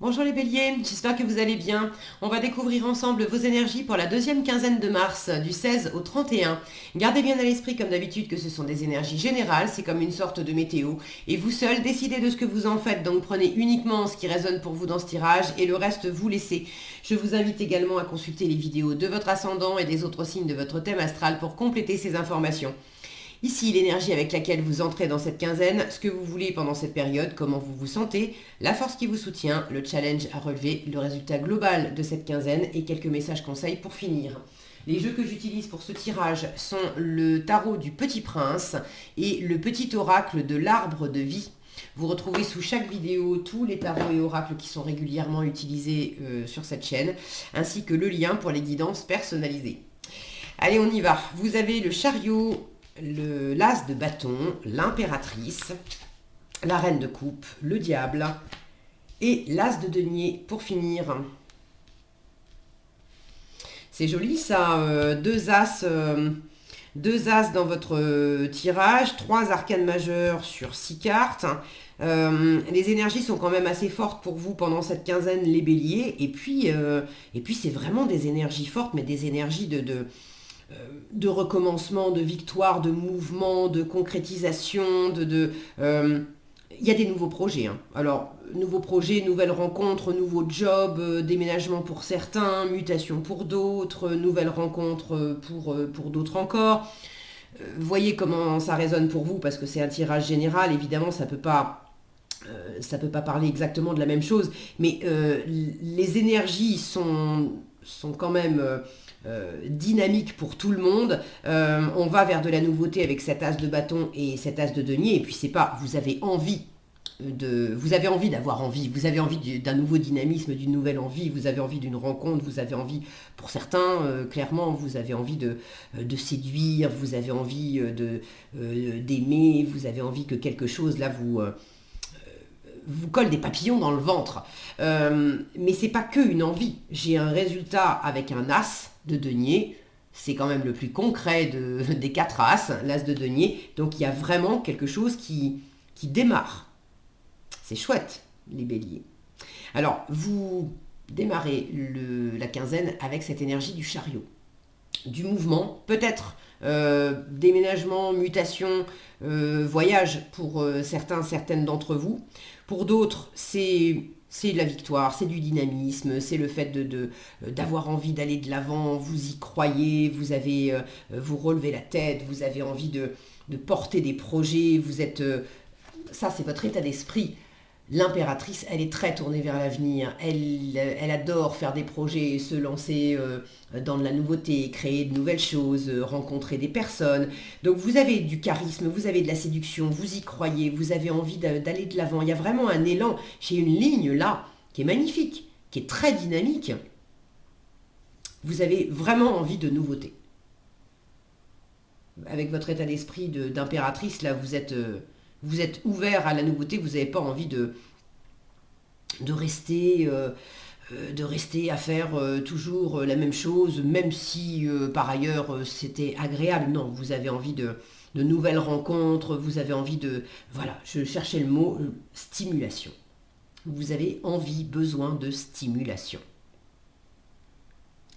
Bonjour les béliers, j'espère que vous allez bien. On va découvrir ensemble vos énergies pour la deuxième quinzaine de mars, du 16 au 31. Gardez bien à l'esprit comme d'habitude que ce sont des énergies générales, c'est comme une sorte de météo. Et vous seul décidez de ce que vous en faites, donc prenez uniquement ce qui résonne pour vous dans ce tirage et le reste vous laissez. Je vous invite également à consulter les vidéos de votre ascendant et des autres signes de votre thème astral pour compléter ces informations. Ici, l'énergie avec laquelle vous entrez dans cette quinzaine, ce que vous voulez pendant cette période, comment vous vous sentez, la force qui vous soutient, le challenge à relever, le résultat global de cette quinzaine et quelques messages conseils pour finir. Les jeux que j'utilise pour ce tirage sont le tarot du Petit Prince et le petit oracle de l'arbre de vie. Vous retrouvez sous chaque vidéo tous les tarots et oracles qui sont régulièrement utilisés sur cette chaîne, ainsi que le lien pour les guidances personnalisées. Allez, on y va. Vous avez le chariot, l'as de bâton, l'impératrice, la reine de coupe, le diable et l'as de denier pour finir. C'est joli ça, deux as dans votre tirage, 3 arcanes majeures sur 6 cartes. Les énergies sont quand même assez fortes pour vous pendant cette quinzaine, les béliers. Et puis c'est vraiment des énergies fortes, mais des énergies de recommencement, de victoire, de mouvement, de concrétisation, il y a des nouveaux projets. Alors, nouveaux projets, nouvelles rencontres, nouveaux jobs, déménagement pour certains, mutation pour d'autres, nouvelles rencontres pour d'autres encore. Voyez comment ça résonne pour vous, parce que c'est un tirage général, évidemment, ça peut pas parler exactement de la même chose, mais les énergies sont quand même dynamique pour tout le monde. On va vers de la nouveauté avec cet as de bâton et cet as de denier. Et puis c'est pas, vous avez envie d'avoir envie, vous avez envie d'un nouveau dynamisme, d'une nouvelle envie, vous avez envie d'une rencontre, vous avez envie, pour certains, clairement, vous avez envie de séduire, vous avez envie d'aimer, vous avez envie que quelque chose là vous colle des papillons dans le ventre. Mais c'est pas que une envie. J'ai un résultat avec un as de denier. C'est quand même le plus concret des 4 as, l'as de denier. Donc il y a vraiment quelque chose qui démarre. C'est chouette, les béliers. Alors, vous démarrez la quinzaine avec cette énergie du chariot, du mouvement, peut-être déménagement, mutation, voyage pour certaines d'entre vous. Pour d'autres, c'est de la victoire, c'est du dynamisme, c'est le fait d'avoir envie d'aller de l'avant, vous y croyez, vous relevez la tête, vous avez envie de porter des projets, ça c'est votre état d'esprit. L'impératrice, elle est très tournée vers l'avenir, elle adore faire des projets, se lancer dans de la nouveauté, créer de nouvelles choses, rencontrer des personnes. Donc vous avez du charisme, vous avez de la séduction, vous y croyez, vous avez envie d'aller de l'avant. Il y a vraiment un élan, j'ai une ligne là qui est magnifique, qui est très dynamique. Vous avez vraiment envie de nouveauté. Avec votre état d'esprit d'impératrice, là vous êtes ouvert à la nouveauté, vous n'avez pas envie de rester à faire toujours la même chose, même si par ailleurs c'était agréable. Non, vous avez envie de nouvelles rencontres, vous avez envie voilà, je cherchais le mot, stimulation. Vous avez envie, besoin de stimulation.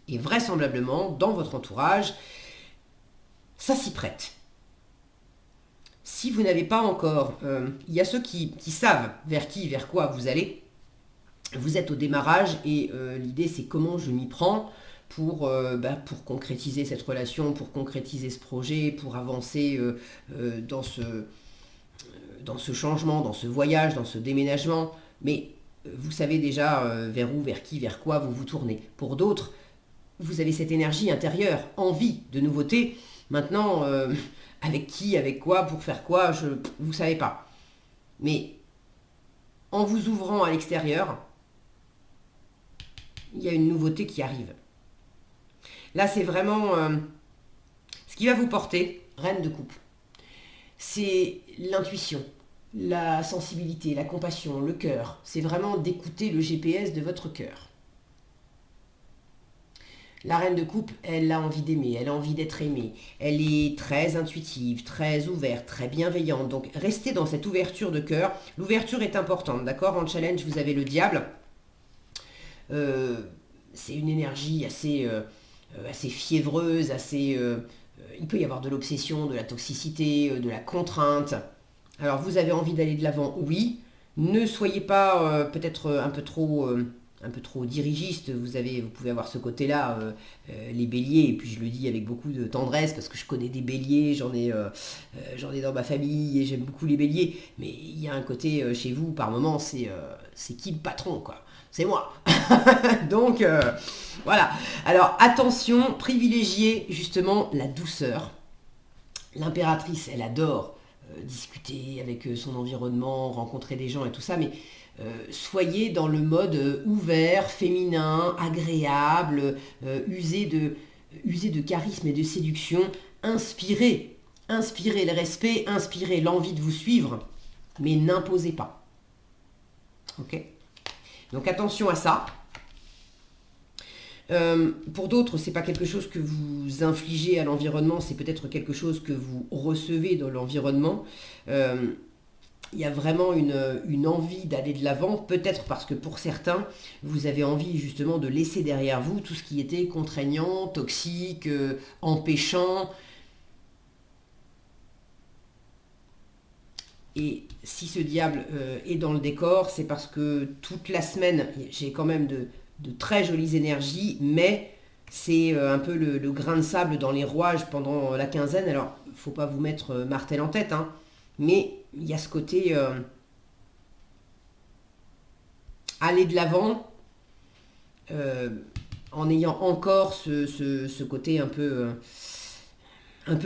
Et vraisemblablement, dans votre entourage, ça s'y prête. Si vous n'avez pas encore, il y a ceux qui savent vers quoi vous allez. Vous êtes au démarrage et l'idée c'est comment je m'y prends pour concrétiser cette relation, pour concrétiser ce projet, pour avancer dans ce changement, dans ce voyage, dans ce déménagement. Mais vous savez déjà vers quoi vous vous tournez. Pour d'autres, vous avez cette énergie intérieure, envie de nouveauté. Maintenant, avec qui, avec quoi, pour faire quoi, vous ne savez pas. Mais en vous ouvrant à l'extérieur, il y a une nouveauté qui arrive. Là, c'est vraiment ce qui va vous porter, reine de coupe. C'est l'intuition, la sensibilité, la compassion, le cœur. C'est vraiment d'écouter le GPS de votre cœur. La reine de coupe, elle a envie d'aimer, elle a envie d'être aimée. Elle est très intuitive, très ouverte, très bienveillante. Donc, restez dans cette ouverture de cœur. L'ouverture est importante, d'accord? En challenge, vous avez le diable. c'est une énergie assez fiévreuse, il peut y avoir de l'obsession, de la toxicité, de la contrainte. Alors vous avez envie d'aller de l'avant, oui. Ne soyez pas peut-être un peu trop dirigiste. Vous pouvez avoir ce côté-là, les béliers, et puis je le dis avec beaucoup de tendresse parce que je connais des béliers, j'en ai dans ma famille et j'aime beaucoup les béliers. Mais il y a un côté chez vous, par moment, c'est qui le patron, quoi? C'est moi. Donc voilà. Alors attention, privilégiez justement la douceur. L'impératrice, elle adore discuter avec son environnement, rencontrer des gens et tout ça, mais soyez dans le mode ouvert, féminin, agréable, usez de charisme et de séduction, inspirez le respect, inspirez l'envie de vous suivre, mais n'imposez pas. Ok? Donc attention à ça. Pour d'autres, c'est pas quelque chose que vous infligez à l'environnement, c'est peut-être quelque chose que vous recevez dans l'environnement. Il y a vraiment une envie d'aller de l'avant, peut-être parce que pour certains, vous avez envie justement de laisser derrière vous tout ce qui était contraignant, toxique, empêchant. Et si ce diable est dans le décor, c'est parce que toute la semaine, j'ai quand même de très jolies énergies, mais c'est un peu le grain de sable dans les rouages pendant la quinzaine. Alors, il ne faut pas vous mettre martel en tête, hein, mais il y a ce côté aller de l'avant en ayant encore ce côté un peu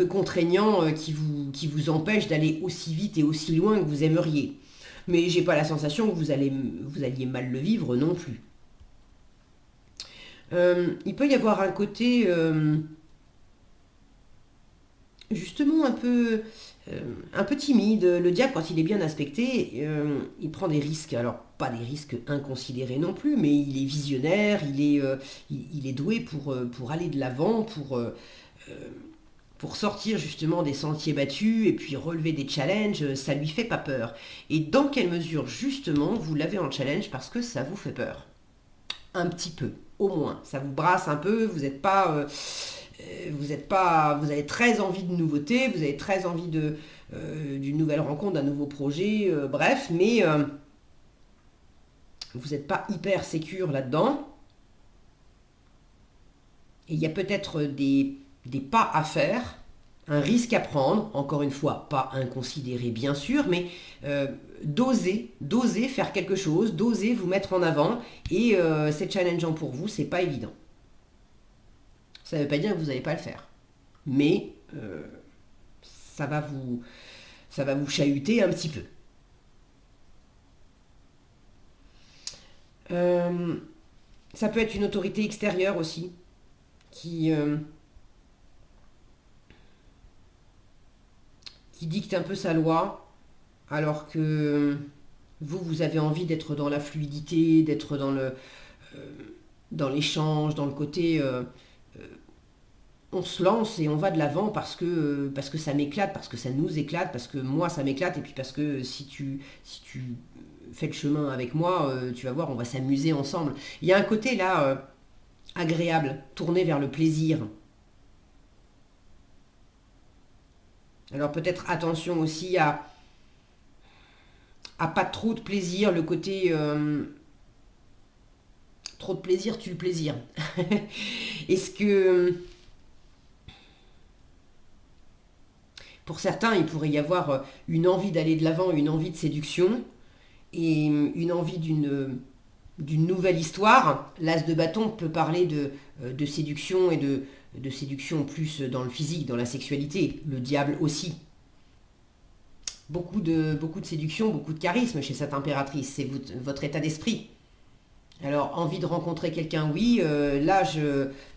contraignant qui vous empêche d'aller aussi vite et aussi loin que vous aimeriez. Mais j'ai pas la sensation que vous alliez mal le vivre non plus. Il peut y avoir un côté justement un peu timide. Le diable, quand il est bien aspecté, il prend des risques. Alors, pas des risques inconsidérés non plus, mais il est visionnaire, il est doué pour aller de l'avant, pour sortir justement des sentiers battus et puis relever des challenges. Ça lui fait pas peur. Et dans quelle mesure, justement, vous l'avez en challenge parce que ça vous fait peur? Un petit peu, au moins. Ça vous brasse un peu, vous avez très envie de nouveautés, vous avez très envie d'une nouvelle rencontre, d'un nouveau projet, bref, mais vous n'êtes pas hyper sécure là-dedans. Et il y a peut-être des pas à faire, un risque à prendre, encore une fois, pas inconsidéré bien sûr, mais d'oser faire quelque chose, d'oser vous mettre en avant, et c'est challengeant pour vous, c'est pas évident. Ça ne veut pas dire que vous n'allez pas le faire, mais ça va vous chahuter un petit peu. Ça peut être une autorité extérieure aussi, qui dicte un peu sa loi, alors que vous avez envie d'être dans la fluidité, d'être dans l'échange, dans le côté on se lance et on va de l'avant parce que ça m'éclate, parce que ça nous éclate, parce que moi ça m'éclate, et puis parce que si tu fais le chemin avec moi, tu vas voir, on va s'amuser ensemble. Il y a un côté là agréable, tourné vers le plaisir. Alors peut-être attention aussi à pas trop de plaisir, le côté trop de plaisir tue le plaisir. Est-ce que pour certains il pourrait y avoir une envie d'aller de l'avant, une envie de séduction et une envie d'une nouvelle histoire? L'as de bâton peut parler de séduction et de séduction plus dans le physique, dans la sexualité. Le diable aussi. Beaucoup de séduction, beaucoup de charisme chez cette impératrice. C'est votre état d'esprit. Alors, envie de rencontrer quelqu'un, oui. Là,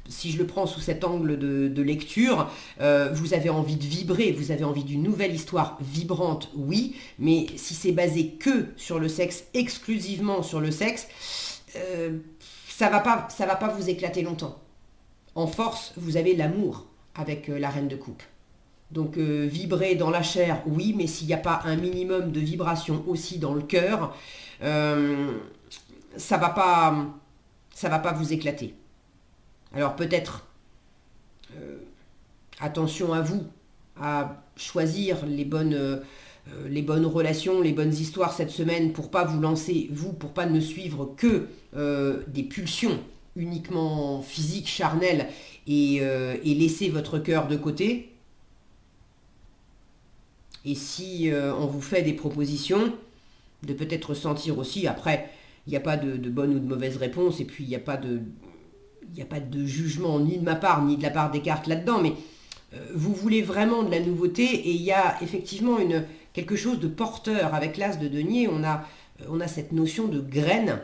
si je le prends sous cet angle de lecture, vous avez envie de vibrer, vous avez envie d'une nouvelle histoire vibrante, oui. Mais si c'est basé que sur le sexe, exclusivement sur le sexe, ça va pas vous éclater longtemps. En force, vous avez l'amour avec la reine de coupe. Donc vibrer dans la chair, oui, mais s'il n'y a pas un minimum de vibration aussi dans le cœur, ça va pas ça va pas vous éclater. Alors peut-être, attention à vous, à choisir les bonnes relations, les bonnes histoires cette semaine pour pas vous lancer, vous, pour pas ne suivre que des pulsions uniquement physiques, charnelles, et laisser votre cœur de côté. Et si on vous fait des propositions, de peut-être sentir aussi, après, il n'y a pas de bonne ou de mauvaise réponse, et puis il n'y a pas de jugement ni de ma part, ni de la part des cartes là-dedans, mais vous voulez vraiment de la nouveauté, et il y a effectivement quelque chose de porteur. Avec l'as de denier, on a cette notion de graine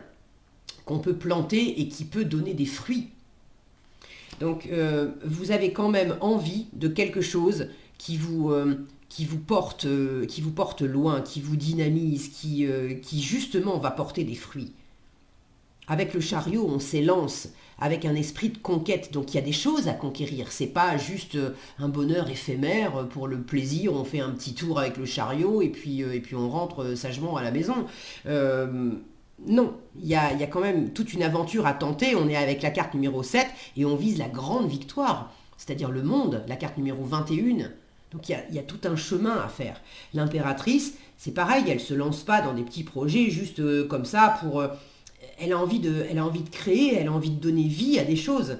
qu'on peut planter et qui peut donner des fruits. Donc vous avez quand même envie de quelque chose qui vous porte loin, qui vous dynamise, qui justement va porter des fruits. Avec le chariot, on s'élance avec un esprit de conquête, donc il y a des choses à conquérir. C'est pas juste un bonheur éphémère pour le plaisir, on fait un petit tour avec le chariot et puis on rentre sagement à la maison. Non, il y a quand même toute une aventure à tenter. On est avec la carte numéro 7 et on vise la grande victoire, c'est-à-dire le monde, la carte numéro 21. Donc il y a tout un chemin à faire. L'impératrice, c'est pareil, elle ne se lance pas dans des petits projets juste comme ça pour... elle a envie de créer, elle a envie de donner vie à des choses.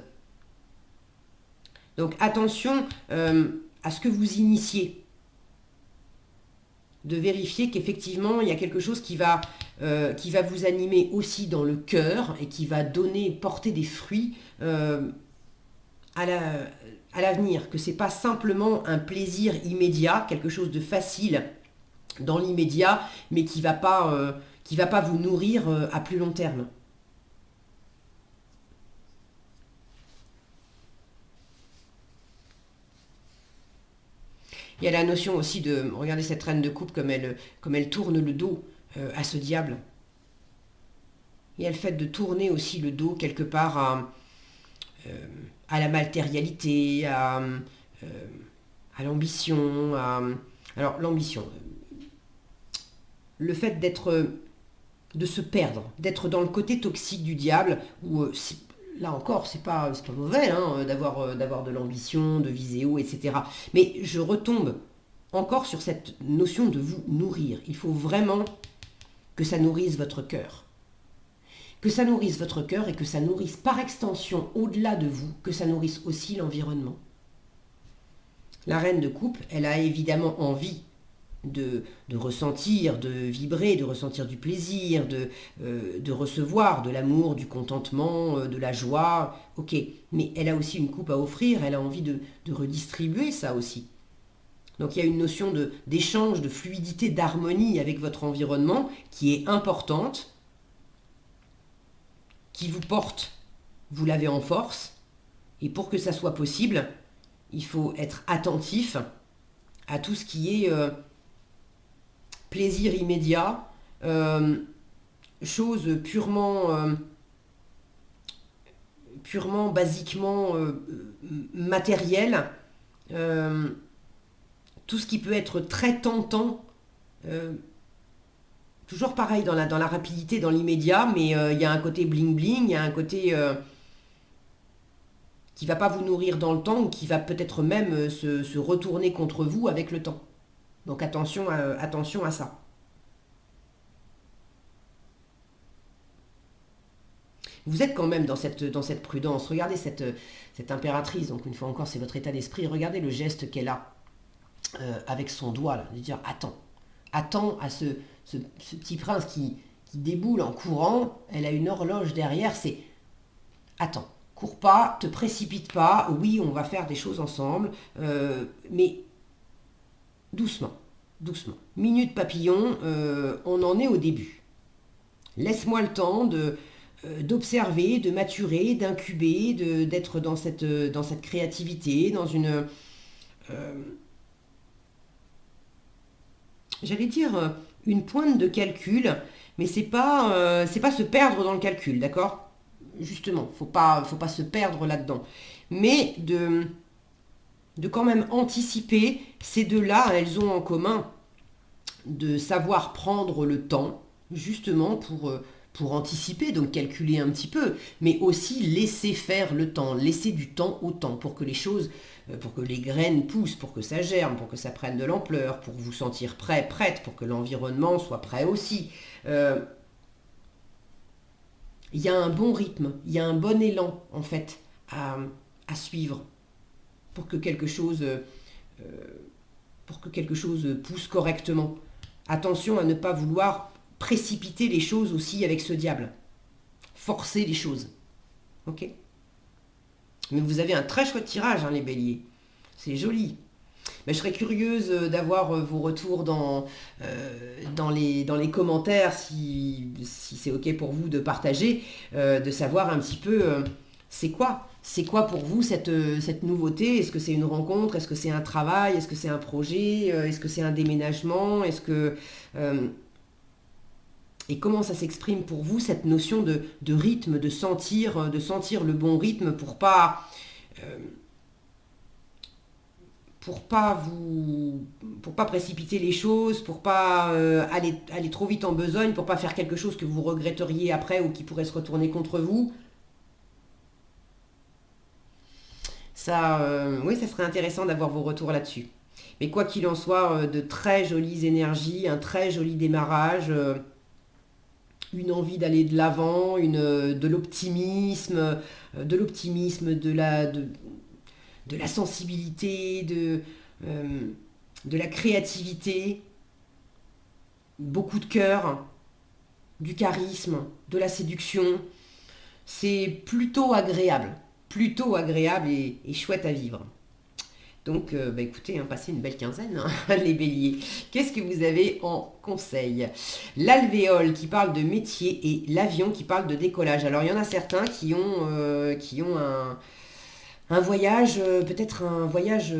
Donc attention à ce que vous initiez. De vérifier qu'effectivement, il y a quelque chose qui va vous animer aussi dans le cœur et qui va porter des fruits à l'avenir. Que ce n'est pas simplement un plaisir immédiat, quelque chose de facile dans l'immédiat, mais qui va pas vous nourrir à plus long terme. Il y a la notion aussi de, regardez cette reine de coupe comme elle tourne le dos à ce diable. Il y a le fait de tourner aussi le dos quelque part à la matérialité, à l'ambition. Alors l'ambition, le fait de se perdre, d'être dans le côté toxique du diable, où là encore, c'est pas mauvais d'avoir de l'ambition, de viser haut, etc. Mais je retombe encore sur cette notion de vous nourrir. Il faut vraiment que ça nourrisse votre cœur. Que ça nourrisse votre cœur et que ça nourrisse par extension, au-delà de vous, que ça nourrisse aussi l'environnement. La reine de coupe, elle a évidemment envie de ressentir, de vibrer, de ressentir du plaisir, de recevoir de l'amour, du contentement, de la joie. Ok, mais elle a aussi une coupe à offrir, elle a envie de redistribuer ça aussi. Donc il y a une notion d'échange, de fluidité, d'harmonie avec votre environnement qui est importante, qui vous porte, vous l'avez en force. Et pour que ça soit possible, il faut être attentif à tout ce qui est plaisir immédiat, choses purement basiquement matérielles, tout ce qui peut être très tentant, toujours pareil dans la rapidité, dans l'immédiat, mais il y a un côté bling bling, il y a un côté qui va pas vous nourrir dans le temps, ou qui va peut-être même se retourner contre vous avec le temps. Donc attention à ça. Vous êtes quand même dans cette prudence. Regardez cette impératrice, donc une fois encore c'est votre état d'esprit, regardez le geste qu'elle a avec son doigt, là, de dire attends à ce petit prince qui déboule en courant, elle a une horloge derrière, c'est attends, cours pas, te précipite pas, oui on va faire des choses ensemble, mais doucement. Minute papillon, on en est au début. Laisse-moi le temps d'observer, de maturer, d'incuber, d'être dans cette créativité, dans une... j'allais dire une pointe de calcul, mais c'est pas se perdre dans le calcul, d'accord? Justement, faut pas se perdre là-dedans. Mais de quand même anticiper, ces deux-là, elles ont en commun de savoir prendre le temps, justement, pour anticiper, donc calculer un petit peu, mais aussi laisser faire le temps, laisser du temps au temps pour que les choses, pour que les graines poussent, pour que ça germe, pour que ça prenne de l'ampleur, pour vous sentir prêt, prête, pour que l'environnement soit prêt aussi. Il y a un bon rythme, il y a un bon élan en fait à suivre pour que quelque chose pousse correctement. Attention à ne pas vouloir précipiter les choses aussi avec ce diable. Forcer les choses. Ok? Mais vous avez un très chouette tirage, hein, les béliers. C'est joli. Mais je serais curieuse d'avoir vos retours dans les commentaires, si c'est ok pour vous de partager, de savoir un petit peu c'est quoi pour vous cette nouveauté. Est-ce que c'est une rencontre? Est-ce que c'est un travail? Est-ce que c'est un projet? Est-ce que c'est un déménagement? Et comment ça s'exprime pour vous, cette notion de rythme, de sentir le bon rythme pour pas précipiter les choses, pour pas aller trop vite en besogne, pour pas faire quelque chose que vous regretteriez après ou qui pourrait se retourner contre vous. Ça, oui, ça serait intéressant d'avoir vos retours là-dessus. Mais quoi qu'il en soit, de très jolies énergies, un très joli démarrage, une envie d'aller de l'avant, de l'optimisme, de la sensibilité, de la créativité, beaucoup de cœur, du charisme, de la séduction. C'est plutôt agréable et chouette à vivre. Donc, écoutez, passez une belle quinzaine, hein, les béliers. Qu'est-ce que vous avez en conseil? L'alvéole qui parle de métier et l'avion qui parle de décollage. Alors, il y en a certains qui ont un voyage, peut-être un voyage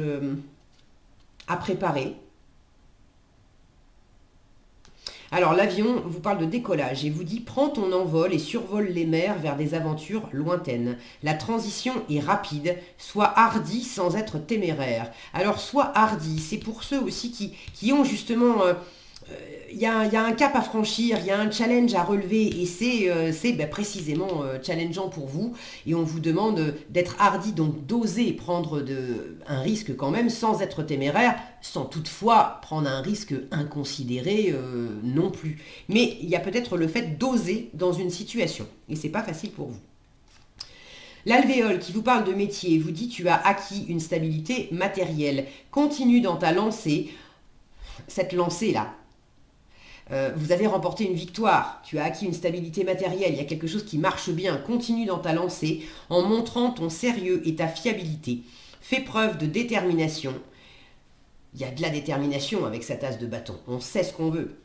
à préparer. Alors l'avion vous parle de décollage et vous dit prends ton envol et survole les mers vers des aventures lointaines. La transition est rapide, sois hardi sans être téméraire. Alors sois hardi, c'est pour ceux aussi qui ont justement... il y a un cap à franchir, il y a un challenge à relever et c'est précisément challengeant pour vous et on vous demande d'être hardi, donc d'oser prendre un risque quand même sans être téméraire, sans toutefois prendre un risque inconsidéré non plus. Mais il y a peut-être le fait d'oser dans une situation et c'est pas facile pour vous. L'alvéole qui vous parle de métier vous dit tu as acquis une stabilité matérielle. Continue dans ta lancée, cette lancée-là. Vous avez remporté une victoire, tu as acquis une stabilité matérielle, il y a quelque chose qui marche bien, continue dans ta lancée en montrant ton sérieux et ta fiabilité. Fais preuve de détermination. Il y a de la détermination avec sa tasse de bâton, on sait ce qu'on veut.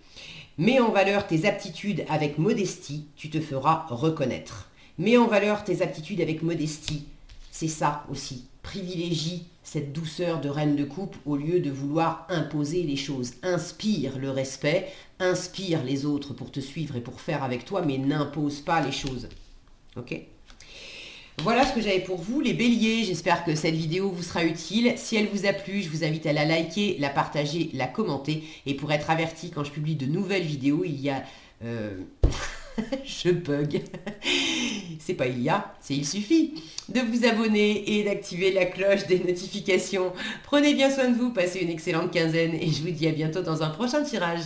Mets en valeur tes aptitudes avec modestie, tu te feras reconnaître. Mets en valeur tes aptitudes avec modestie, c'est ça aussi. Privilégie cette douceur de reine de coupe au lieu de vouloir imposer les choses. Inspire le respect, inspire les autres pour te suivre et pour faire avec toi, mais n'impose pas les choses. Ok ? Voilà ce que j'avais pour vous, les béliers. J'espère que cette vidéo vous sera utile. Si elle vous a plu, je vous invite à la liker, la partager, la commenter. Et pour être averti quand je publie de nouvelles vidéos, il y a... je bug. C'est pas c'est il suffit de vous abonner et d'activer la cloche des notifications. Prenez bien soin de vous, passez une excellente quinzaine et je vous dis à bientôt dans un prochain tirage.